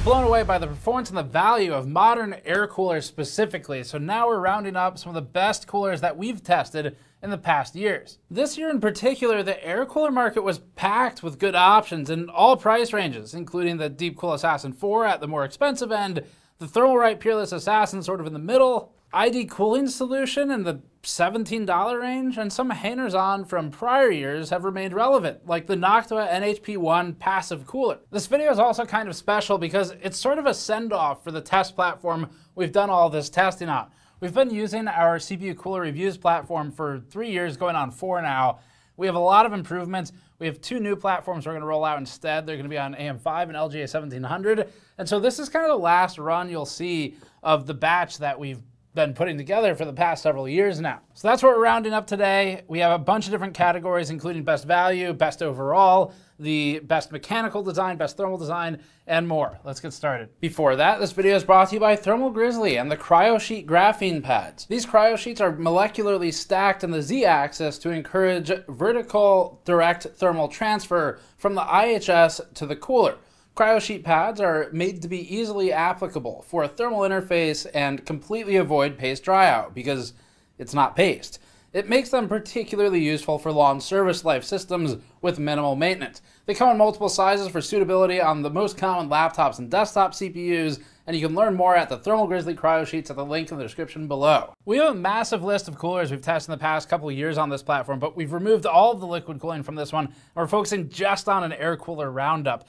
blown away by the performance and the value of modern air coolers specifically, so now we're rounding up some of the best coolers that we've tested in the past years. This year in particular, the air cooler market was packed with good options in all price ranges, including the Deepcool Assassin 4 at the more expensive end, the Thermalright Peerless Assassin sort of in the middle, ID cooling solution in the $17 range, and some hangers-on from prior years have remained relevant, like the Noctua NHP1 passive cooler. This video is also kind of special because it's sort of a send-off for the test platform we've done all this testing on. We've been using our CPU Cooler Reviews platform for 3 years, going on 4 now. We have a lot of improvements. We have 2 new platforms we're going to roll out instead. They're going to be on AM5 and LGA1700. And so this is kind of the last run you'll see of the batch that we've been putting together for the past several years now. So that's what we're rounding up today. We have a bunch of different categories, including best value, best overall, the best mechanical design, best thermal design, and more. Let's get started. Before that, this video is brought to you by Thermal Grizzly and the CryoSheet graphene pads. These CryoSheets are molecularly stacked in the Z-axis to encourage vertical direct thermal transfer from the IHS to the cooler. CryoSheet pads are made to be easily applicable for a thermal interface and completely avoid paste dryout because it's not paste. It makes them particularly useful for long service life systems with minimal maintenance. They come in multiple sizes for suitability on the most common laptops and desktop CPUs, and you can learn more at the Thermal Grizzly CryoSheets at the link in the description below. We have a massive list of coolers we've tested in the past couple of years on this platform, but we've removed all of the liquid cooling from this one, and we're focusing just on an air cooler roundup.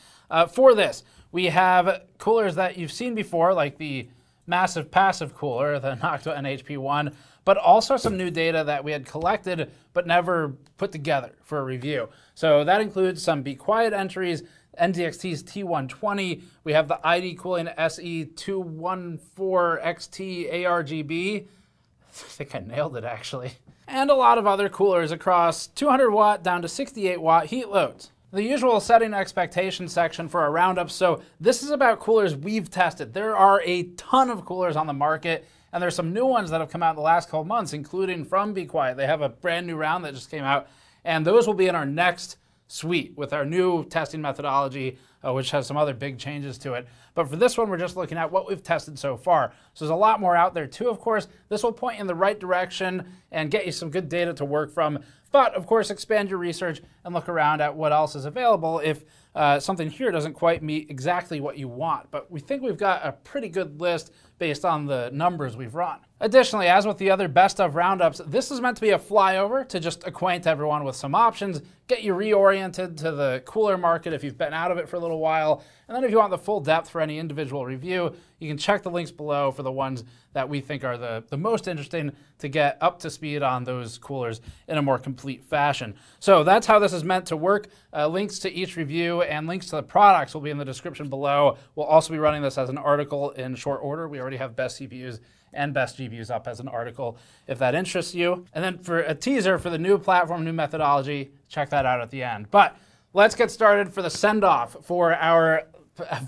For this, we have coolers that you've seen before, like the massive passive cooler, the Noctua NHP1, but also some new data that we had collected but never put together for a review. So that includes some Be Quiet entries, NZXT's T120, we have the ID Cooling SE214XT ARGB, I think I nailed it actually, and a lot of other coolers across 200 watt down to 68 watt heat loads. The usual setting expectation section for our roundup, so this is about coolers we've tested. There are a ton of coolers on the market, and there's some new ones that have come out in the last couple months, including from Be Quiet. They have a brand new round that just came out, and those will be in our next suite with our new testing methodology, which has some other big changes to it. But for this one, we're just looking at what we've tested so far. So there's a lot more out there too, of course. This will point in the right direction and get you some good data to work from. But of course, expand your research and look around at what else is available if something here doesn't quite meet exactly what you want. But we think we've got a pretty good list based on the numbers we've run. Additionally, as with the other best of roundups, this is meant to be a flyover to just acquaint everyone with some options, get you reoriented to the cooler market if you've been out of it for a little while. And then if you want the full depth for any individual review, you can check the links below for the ones that we think are the most interesting to get up to speed on those coolers in a more complete fashion. So that's how this is meant to work. Links to each review and links to the products will be in the description below. We'll also be running this as an article in short order. We already have best CPUs and best GPUs up as an article if that interests you. And then for a teaser for the new platform, new methodology, check that out at the end. But let's get started for the send-off for our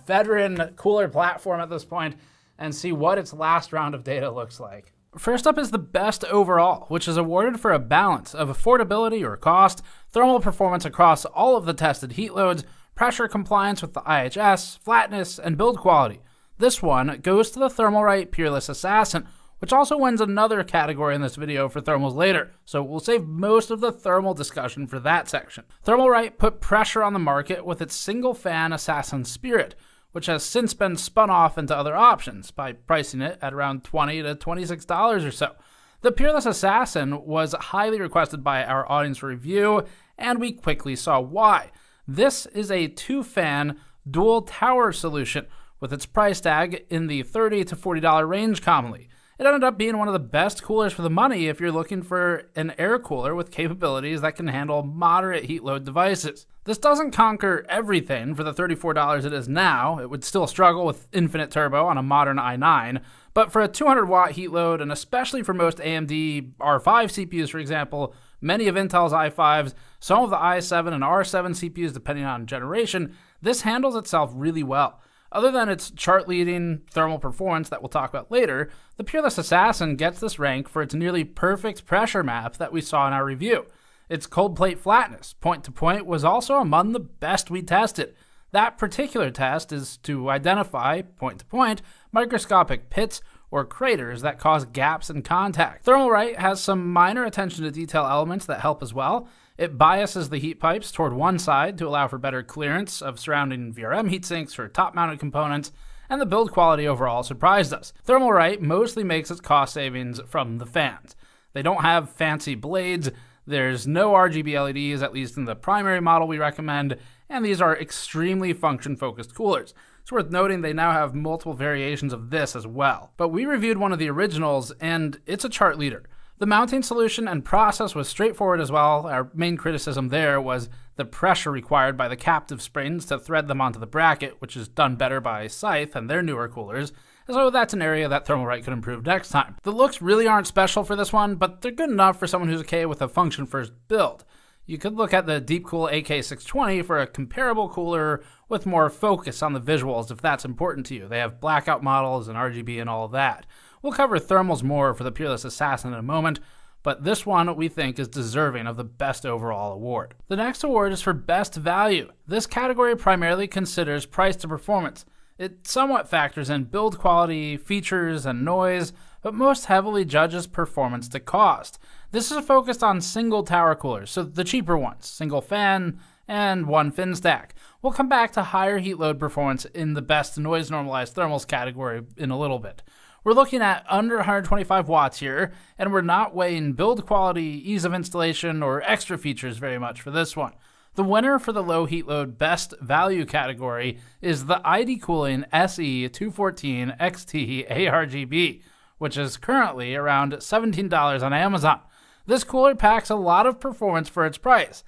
veteran cooler platform at this point and see what its last round of data looks like. First up is the best overall, which is awarded for a balance of affordability or cost, thermal performance across all of the tested heat loads, pressure compliance with the IHS, flatness, and build quality. This one goes to the Thermalright Peerless Assassin, which also wins another category in this video for thermals later, so we'll save most of the thermal discussion for that section. Thermalright put pressure on the market with its single-fan Assassin Spirit, which has since been spun off into other options by pricing it at around $20 to $26 or so. The Peerless Assassin was highly requested by our audience for review, and we quickly saw why. This is a 2-fan dual tower solution, with its price tag in the $30 to $40 range commonly. It ended up being one of the best coolers for the money if you're looking for an air cooler with capabilities that can handle moderate heat load devices. This doesn't conquer everything for the $34 it is now. It would still struggle with infinite turbo on a modern i9, but for a 200 watt heat load, and especially for most AMD R5 CPUs, for example, many of Intel's i5s, some of the i7 and R7 CPUs depending on generation, this handles itself really well. Other than its chart-leading thermal performance that we'll talk about later, the Peerless Assassin gets this rank for its nearly perfect pressure map that we saw in our review. Its cold plate flatness, point to point, was also among the best we tested. That particular test is to identify, point-to-point, microscopic pits or craters that cause gaps in contact. Thermalright has some minor attention to detail elements that help as well. It biases the heat pipes toward one side to allow for better clearance of surrounding VRM heatsinks for top-mounted components, and the build quality overall surprised us. Thermalright mostly makes its cost savings from the fans. They don't have fancy blades, there's no RGB LEDs, at least in the primary model we recommend, and these are extremely function-focused coolers. It's worth noting they now have multiple variations of this as well. But we reviewed one of the originals, and it's a chart leader. The mounting solution and process was straightforward as well. Our main criticism there was the pressure required by the captive springs to thread them onto the bracket, which is done better by Scythe and their newer coolers, so that's an area that Thermalright could improve next time. The looks really aren't special for this one, but they're good enough for someone who's okay with a function-first build. You could look at the Deepcool AK620 for a comparable cooler with more focus on the visuals if that's important to you. They have blackout models and RGB and all of that. We'll cover thermals more for the Peerless Assassin in a moment, but this one we think is deserving of the Best Overall award. The next award is for Best Value. This category primarily considers price to performance. It somewhat factors in build quality, features, and noise, but most heavily judges performance to cost. This is focused on single tower coolers, so the cheaper ones, single fan, and one fin stack. We'll come back to higher heat load performance in the Best Noise-Normalized Thermals category in a little bit. We're looking at under 125 watts here, and we're not weighing build quality, ease of installation, or extra features very much for this one. The winner for the low heat load best value category is the ID Cooling SE214 XT ARGB, which is currently around $17 on Amazon. This cooler packs a lot of performance for its price,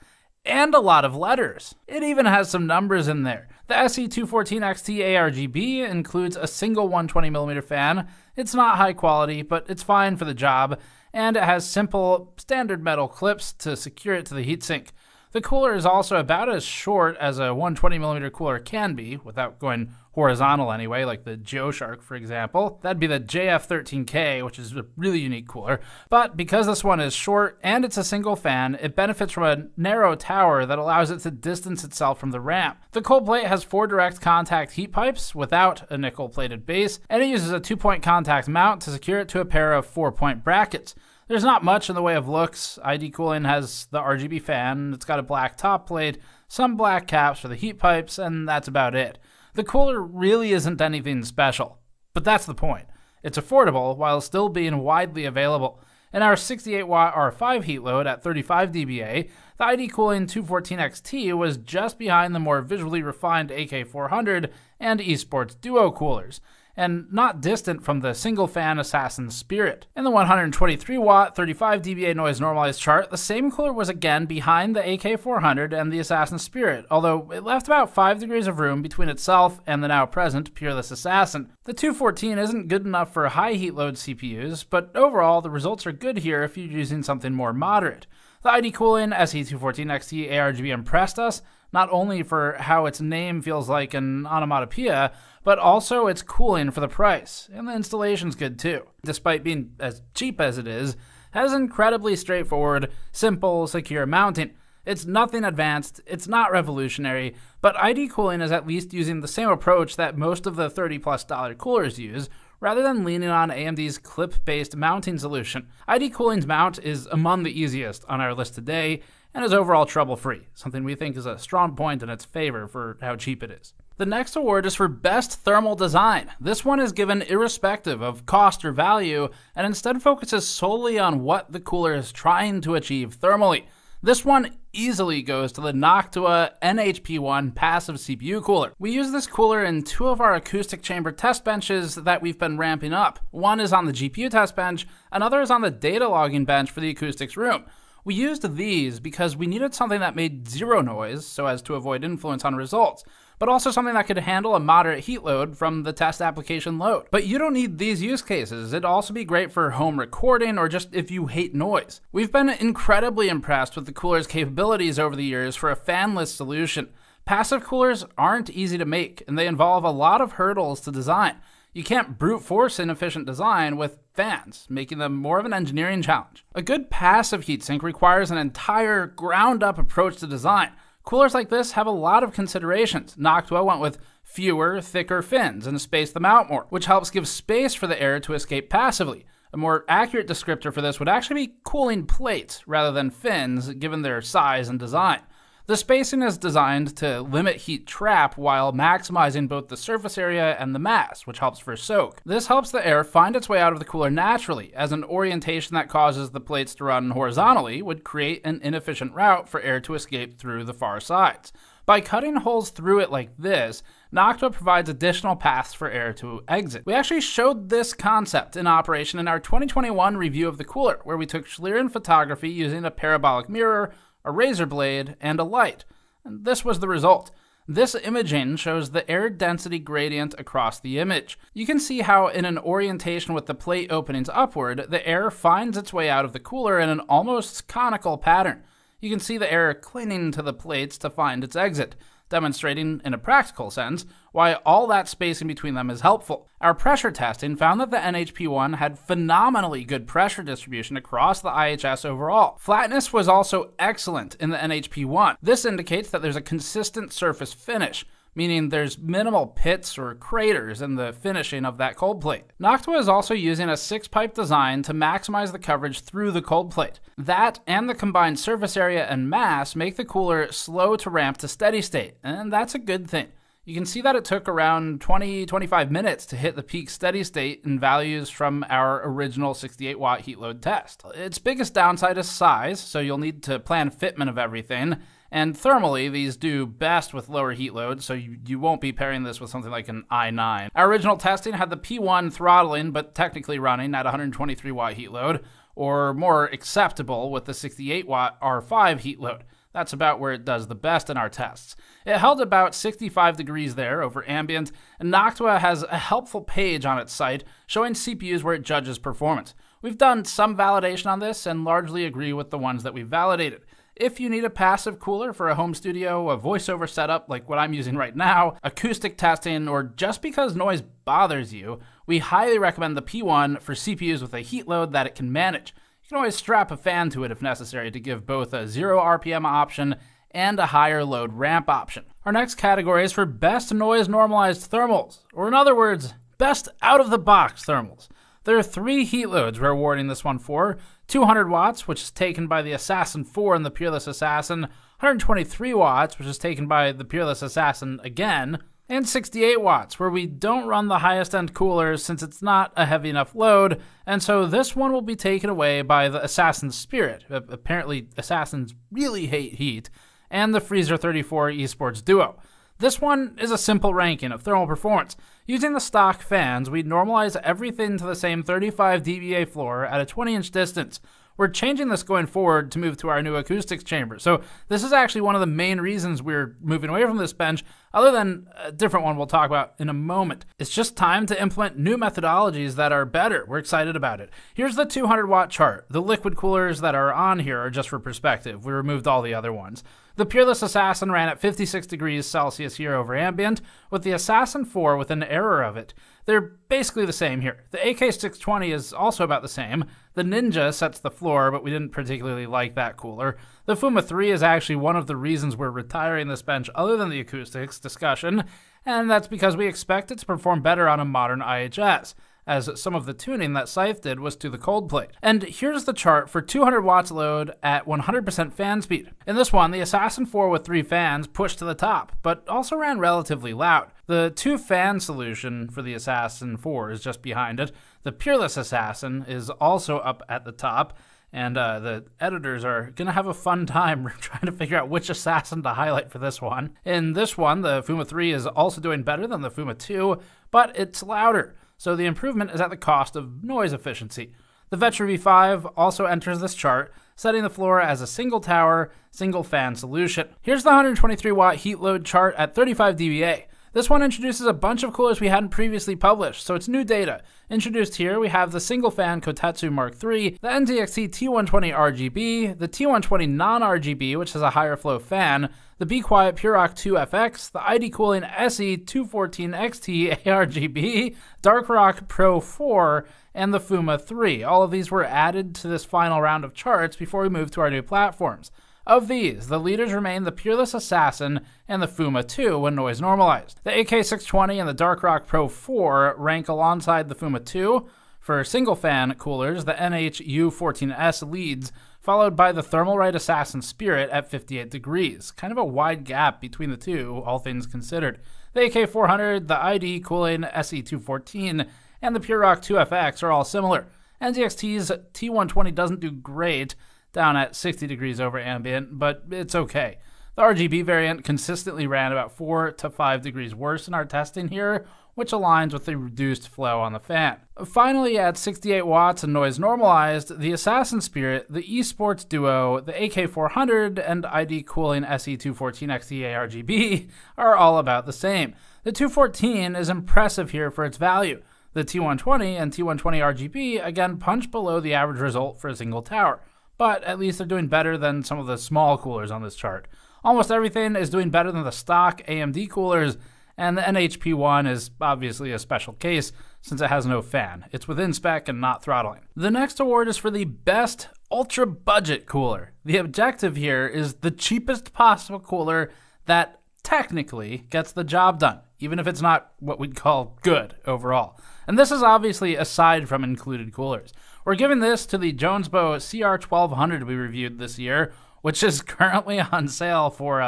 and a lot of letters. It even has some numbers in there. The SE214 XT ARGB includes a single 120mm fan. It's not high quality, but it's fine for the job, and it has simple, standard metal clips to secure it to the heatsink. The cooler is also about as short as a 120mm cooler can be, without going horizontal anyway, like the Geoshark, for example. That'd be the JF13K, which is a really unique cooler. But because this one is short and it's a single fan, it benefits from a narrow tower that allows it to distance itself from the ramp. The cold plate has 4 direct contact heat pipes without a nickel-plated base, and it uses a 2-point contact mount to secure it to a pair of 4-point brackets. There's not much in the way of looks. ID Cooling has the RGB fan, it's got a black top plate, some black caps for the heat pipes, and that's about it. The cooler really isn't anything special, but that's the point. It's affordable while still being widely available. In our 68-watt R5 heat load at 35 dBA, the ID Cooling 214 XT was just behind the more visually refined AK400 and Esports Duo coolers, and not distant from the single-fan Assassin Spirit. In the 123-watt, 35 dBA Noise-Normalized chart, the same cooler was again behind the AK400 and the Assassin Spirit, although it left about 5 degrees of room between itself and the now-present Peerless Assassin. The 214 isn't good enough for high heat load CPUs, but overall the results are good here if you're using something more moderate. The ID Cooling SE214 XT ARGB impressed us, not only for how its name feels like an onomatopoeia, but also its cooling for the price, and the installation's good too. Despite being as cheap as it is, it has incredibly straightforward, simple, secure mounting. It's nothing advanced, it's not revolutionary, but ID Cooling is at least using the same approach that most of the $30+ coolers use, rather than leaning on AMD's clip-based mounting solution. ID Cooling's mount is among the easiest on our list today, and is overall trouble-free, something we think is a strong point in its favor for how cheap it is. The next award is for Best Thermal Design. This one is given irrespective of cost or value, and instead focuses solely on what the cooler is trying to achieve thermally. This one easily goes to the Noctua NHP1 passive CPU cooler. We use this cooler in 2 of our acoustic chamber test benches that we've been ramping up. One is on the GPU test bench, another is on the data logging bench for the acoustics room. We used these because we needed something that made zero noise so as to avoid influence on results, but also something that could handle a moderate heat load from the test application load. But you don't need these use cases. It'd also be great for home recording or just if you hate noise. We've been incredibly impressed with the cooler's capabilities over the years for a fanless solution. Passive coolers aren't easy to make, and they involve a lot of hurdles to design. You can't brute force inefficient design with fans, making them more of an engineering challenge. A good passive heatsink requires an entire ground-up approach to design. Coolers like this have a lot of considerations. Noctua went with fewer, thicker fins and spaced them out more, which helps give space for the air to escape passively. A more accurate descriptor for this would actually be cooling plates rather than fins, given their size and design. The spacing is designed to limit heat trap while maximizing both the surface area and the mass, which helps for soak. This helps the air find its way out of the cooler naturally, as an orientation that causes the plates to run horizontally would create an inefficient route for air to escape through the far sides. By cutting holes through it like this, Noctua provides additional paths for air to exit. We actually showed this concept in operation in our 2021 review of the cooler, where we took Schlieren photography using a parabolic mirror, a razor blade, and a light. And this was the result. This imaging shows the air density gradient across the image. You can see how in an orientation with the plate openings upward, the air finds its way out of the cooler in an almost conical pattern. You can see the air clinging to the plates to find its exit, demonstrating, in a practical sense, why all that spacing between them is helpful. Our pressure testing found that the NHP1 had phenomenally good pressure distribution across the IHS overall. Flatness was also excellent in the NHP1. This indicates that there's a consistent surface finish, meaning there's minimal pits or craters in the finishing of that cold plate. Noctua is also using a 6-pipe design to maximize the coverage through the cold plate. That and the combined surface area and mass make the cooler slow to ramp to steady state, and that's a good thing. You can see that it took around 20-25 minutes to hit the peak steady state in values from our original 68-watt heat load test. Its biggest downside is size, so you'll need to plan fitment of everything. And thermally, these do best with lower heat loads, so you won't be pairing this with something like an i9. Our original testing had the P1 throttling, but technically running at 123-watt heat load, or more acceptable with the 68-watt R5 heat load. That's about where it does the best in our tests. It held about 65 degrees there over ambient, and Noctua has a helpful page on its site showing CPUs where it judges performance. We've done some validation on this and largely agree with the ones that we've validated. If you need a passive cooler for a home studio, a voiceover setup like what I'm using right now, acoustic testing, or just because noise bothers you, we highly recommend the P1 for CPUs with a heat load that it can manage. You can always strap a fan to it if necessary to give both a 0 RPM option and a higher load ramp option. Our next category is for best noise-normalized thermals, or in other words, best out-of-the-box thermals. There are 3 heat loads we're awarding this one for: 200 watts, which is taken by the Assassin 4 and the Peerless Assassin, 123 watts, which is taken by the Peerless Assassin again, and 68 watts, where we don't run the highest end coolers since it's not a heavy enough load, and so this one will be taken away by the Assassin Spirit. Apparently, Assassins really hate heat, and the Freezer 34 Esports Duo. This one is a simple ranking of thermal performance. Using the stock fans, we normalize everything to the same 35 dBA floor at a 20-inch distance. We're changing this going forward to move to our new acoustics chamber. So this is actually one of the main reasons we're moving away from this bench, other than a different one we'll talk about in a moment. It's just time to implement new methodologies that are better. We're excited about it. Here's the 200-watt chart. The liquid coolers that are on here are just for perspective. We removed all the other ones. The Peerless Assassin ran at 56 degrees Celsius here over ambient, with the Assassin 4 with an error of it. They're basically the same here. The AK620 is also about the same. The Ninja sets the floor, but we didn't particularly like that cooler. The Fuma 3 is actually one of the reasons we're retiring this bench other than the acoustics discussion, and that's because we expect it to perform better on a modern IHS, as some of the tuning that Scythe did was to the cold plate. And here's the chart for 200 watts load at 100% fan speed. In this one, the Assassin 4 with 3 fans pushed to the top, but also ran relatively loud. The 2-fan solution for the Assassin 4 is just behind it. The Peerless Assassin is also up at the top, and the editors are going to have a fun time trying to figure out which Assassin to highlight for this one. In this one, the Fuma 3 is also doing better than the Fuma 2, but it's louder. So the improvement is at the cost of noise efficiency. The Vetra V5 also enters this chart, setting the floor as a single tower, single fan solution. Here's the 123 watt heat load chart at 35 dBA. This one introduces a bunch of coolers we hadn't previously published, so it's new data. Introduced here, we have the single fan Kotetsu Mark III, the NZXT T120 RGB, the T120 non-RGB, which has a higher flow fan, the Be Quiet Purock 2FX, the ID Cooling SE214 XT ARGB, Dark Rock Pro 4, and the Fuma 3. All of these were added to this final round of charts before we move to our new platforms. Of these, the leaders remain the Peerless Assassin and the Fuma 2 when noise normalized. The AK620 and the Dark Rock Pro 4 rank alongside the Fuma 2. For single-fan coolers, the NH-U14S leads, followed by the Thermalright Assassin Spirit at 58 degrees. Kind of a wide gap between the two, all things considered. The AK400, the ID Cooling SE214, and the Pure Rock 2FX are all similar. NZXT's T120 doesn't do great, down at 60 degrees over ambient, but it's okay. The RGB variant consistently ran about 4 to 5 degrees worse in our testing here, which aligns with the reduced flow on the fan. Finally, at 68 watts and noise normalized, the Assassin Spirit, the Esports Duo, the AK400, and ID Cooling SE214 XTA RGB are all about the same. The 214 is impressive here for its value. The T120 and T120 RGB again punch below the average result for a single tower, but at least they're doing better than some of the small coolers on this chart. Almost everything is doing better than the stock AMD coolers, and the NHP1 is obviously a special case since it has no fan. It's within spec and not throttling. The next award is for the best ultra budget cooler. The objective here is the cheapest possible cooler that technically gets the job done, even if it's not what we'd call good overall. And this is obviously aside from included coolers. We're giving this to the Jonesbo CR1200 we reviewed this year, which is currently on sale for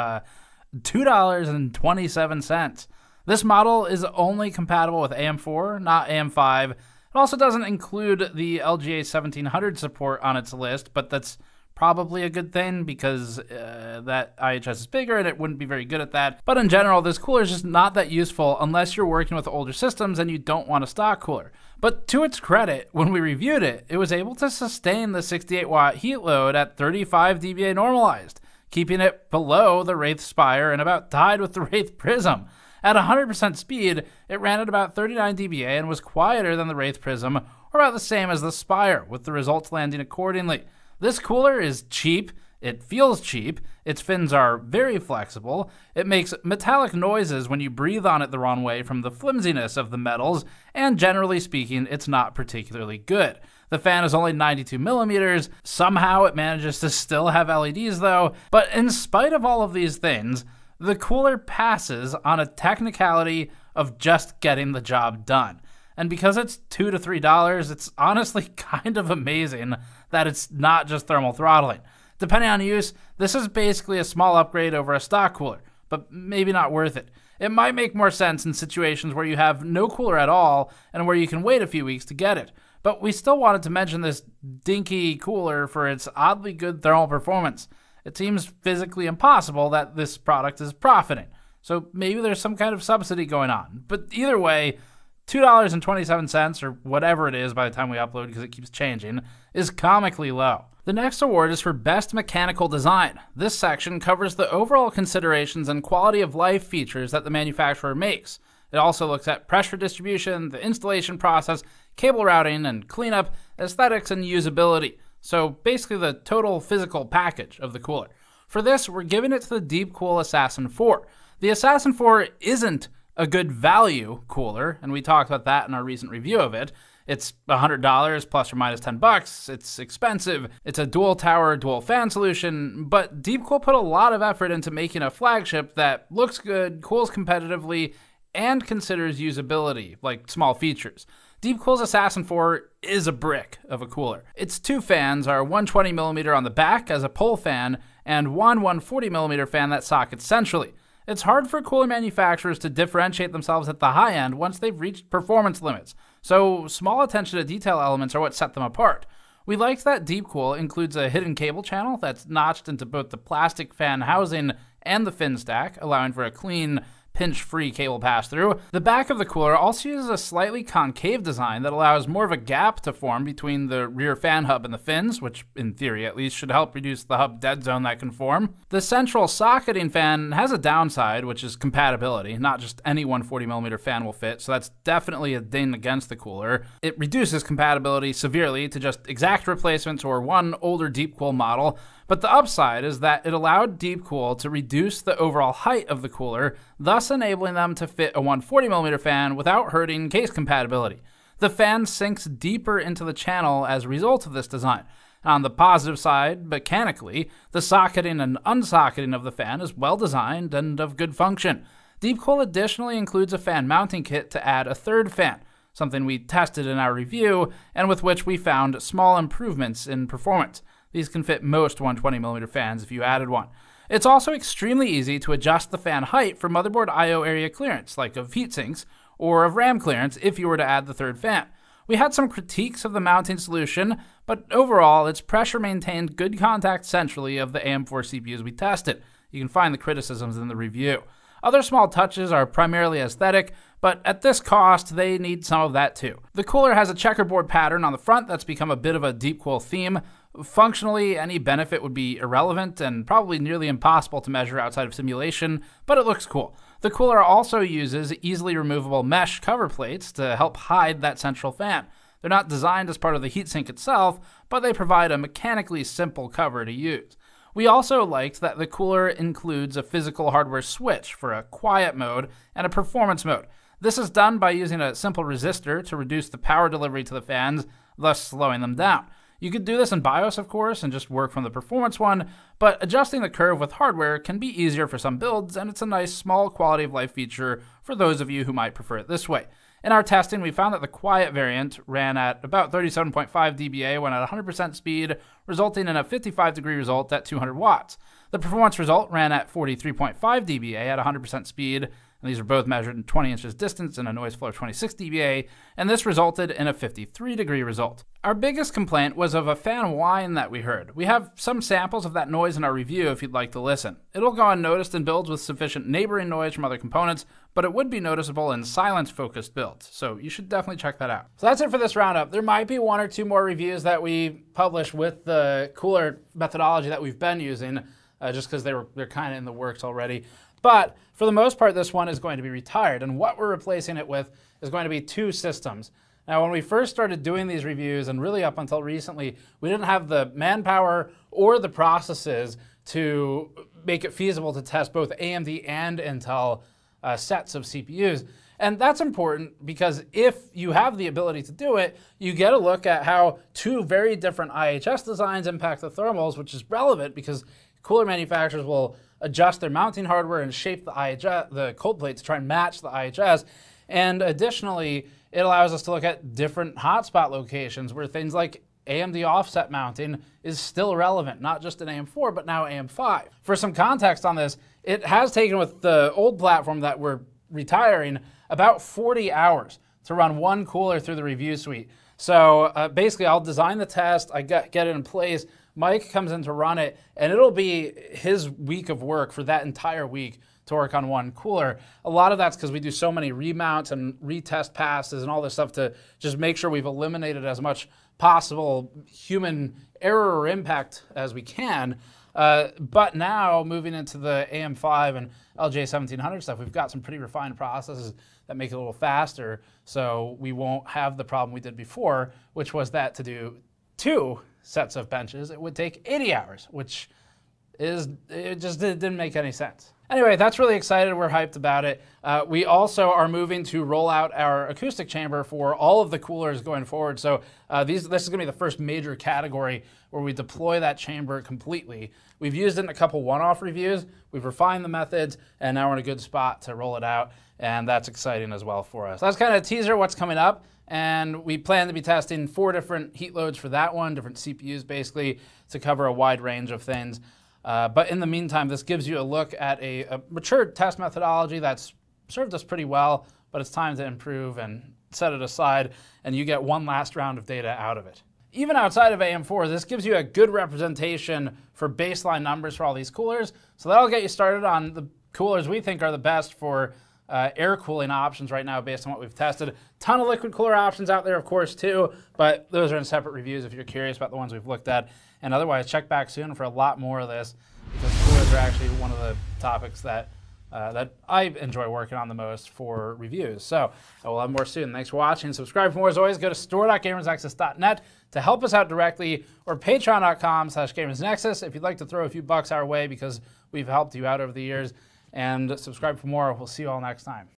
$2.27. This model is only compatible with AM4, not AM5. It also doesn't include the LGA1700 support on its list, but that's probably a good thing because that IHS is bigger and it wouldn't be very good at that. But in general, this cooler is just not that useful unless you're working with older systems and you don't want a stock cooler. But to its credit, when we reviewed it, it was able to sustain the 68 watt heat load at 35 dBA normalized, keeping it below the Wraith Spire and about tied with the Wraith Prism. At 100% speed, it ran at about 39 dBA and was quieter than the Wraith Prism, or about the same as the Spire, with the results landing accordingly. This cooler is cheap, it feels cheap, its fins are very flexible, it makes metallic noises when you breathe on it the wrong way from the flimsiness of the metals, and generally speaking, it's not particularly good. The fan is only 92 millimeters, somehow it manages to still have LEDs though, but in spite of all of these things, the cooler passes on a technicality of just getting the job done. And because it's $2 to $3, it's honestly kind of amazing that it's not just thermal throttling. Depending on use, this is basically a small upgrade over a stock cooler, but maybe not worth it. It might make more sense in situations where you have no cooler at all and where you can wait a few weeks to get it. But we still wanted to mention this dinky cooler for its oddly good thermal performance. It seems physically impossible that this product is profiting. So maybe there's some kind of subsidy going on. But either way, $2.27, or whatever it is by the time we upload because it keeps changing, is comically low. The next award is for Best Mechanical Design. This section covers the overall considerations and quality of life features that the manufacturer makes. It also looks at pressure distribution, the installation process, cable routing and cleanup, aesthetics, and usability. So basically the total physical package of the cooler. For this, we're giving it to the Deepcool Assassin 4. The Assassin 4 isn't a good value cooler, and we talked about that in our recent review of it. It's $100 plus or minus $10. It's expensive. It's a dual tower, dual fan solution, but Deepcool put a lot of effort into making a flagship that looks good, cools competitively, and considers usability, like small features. Deepcool's Assassin 4 is a brick of a cooler. Its two fans are 120mm on the back as a pole fan and one 140mm fan that sockets centrally. It's hard for cooler manufacturers to differentiate themselves at the high end once they've reached performance limits, so small attention to detail elements are what set them apart. We liked that Deepcool includes a hidden cable channel that's notched into both the plastic fan housing and the fin stack, allowing for a clean, pinch-free cable pass-through. The back of the cooler also uses a slightly concave design that allows more of a gap to form between the rear fan hub and the fins, which, in theory at least, should help reduce the hub dead zone that can form. The central socketing fan has a downside, which is compatibility. Not just any 140mm fan will fit, so that's definitely a ding against the cooler. It reduces compatibility severely to just exact replacements or one older Deepcool model. But the upside is that it allowed Deepcool to reduce the overall height of the cooler, thus enabling them to fit a 140mm fan without hurting case compatibility. The fan sinks deeper into the channel as a result of this design. On the positive side, mechanically, the socketing and unsocketing of the fan is well designed and of good function. Deepcool additionally includes a fan mounting kit to add a third fan, something we tested in our review and with which we found small improvements in performance. These can fit most 120mm fans if you added one. It's also extremely easy to adjust the fan height for motherboard I/O area clearance, like of heatsinks, or of RAM clearance if you were to add the third fan. We had some critiques of the mounting solution, but overall, its pressure maintained good contact centrally of the AM4 CPUs we tested. You can find the criticisms in the review. Other small touches are primarily aesthetic, but at this cost, they need some of that too. The cooler has a checkerboard pattern on the front that's become a bit of a Deepcool theme. Functionally, any benefit would be irrelevant and probably nearly impossible to measure outside of simulation, but it looks cool. The cooler also uses easily removable mesh cover plates to help hide that central fan. They're not designed as part of the heatsink itself, but they provide a mechanically simple cover to use. We also liked that the cooler includes a physical hardware switch for a quiet mode and a performance mode. This is done by using a simple resistor to reduce the power delivery to the fans, thus slowing them down. You could do this in BIOS, of course, and just work from the performance one, but adjusting the curve with hardware can be easier for some builds, and it's a nice small quality of life feature for those of you who might prefer it this way. In our testing, we found that the quiet variant ran at about 37.5 dBA when at 100% speed, resulting in a 55-degree result at 200 watts. The performance result ran at 43.5 dBA at 100% speed, and these are both measured in 20 inches distance and a noise floor of 26 dBA, and this resulted in a 53-degree result. Our biggest complaint was of a fan whine that we heard. We have some samples of that noise in our review if you'd like to listen. It'll go unnoticed in builds with sufficient neighboring noise from other components, but it would be noticeable in silence-focused builds, so you should definitely check that out. So that's it for this roundup. There might be one or two more reviews that we publish with the cooler methodology that we've been using, just because they're kind of in the works already. But for the most part, this one is going to be retired, and what we're replacing it with is going to be two systems. Now, when we first started doing these reviews, and really up until recently, we didn't have the manpower or the processes to make it feasible to test both AMD and Intel sets of CPUs. And that's important because if you have the ability to do it, you get a look at how two very different IHS designs impact the thermals, which is relevant because cooler manufacturers will adjust their mounting hardware and shape the IHS, the cold plate, to try and match the IHS. And additionally, it allows us to look at different hotspot locations where things like AMD offset mounting is still relevant, not just in AM4, but now AM5. For some context on this, it has taken with the old platform that we're retiring about 40 hours to run one cooler through the review suite. So basically, I'll design the test, I get it in place, Mike comes in to run it, and it'll be his week of work for that entire week to work on one cooler. A lot of that's because we do so many remounts and retest passes and all this stuff to just make sure we've eliminated as much possible human error or impact as we can. But now, moving into the AM5 and LGA1700 stuff, we've got some pretty refined processes that make it a little faster, so we won't have the problem we did before, which was that to do two sets of benches, it would take 80 hours, which it just didn't make any sense. Anyway, that's really excited. We're hyped about it. We also are moving to roll out our acoustic chamber for all of the coolers going forward. So this is going to be the first major category where we deploy that chamber completely. We've used it in a couple one-off reviews. We've refined the methods, and now we're in a good spot to roll it out, and that's exciting as well for us. That's kind of a teaser what's coming up, and we plan to be testing 4 different heat loads for that one, different CPUs basically, to cover a wide range of things. But in the meantime, this gives you a look at a mature test methodology that's served us pretty well, but it's time to improve and set it aside, and you get one last round of data out of it. Even outside of AM4, this gives you a good representation for baseline numbers for all these coolers, so that'll get you started on the coolers we think are the best for air cooling options right now based on what we've tested. Ton of liquid cooler options out there, of course, too, but those are in separate reviews if you're curious about the ones we've looked at. And otherwise, check back soon for a lot more of this, because coolers are actually one of the topics that I enjoy working on the most for reviews. So we'll have more soon. Thanks for watching. Subscribe for more as always. Go to store.gamersnexus.net to help us out directly, or patreon.com/gamersnexus if you'd like to throw a few bucks our way because we've helped you out over the years. And subscribe for more. We'll see you all next time.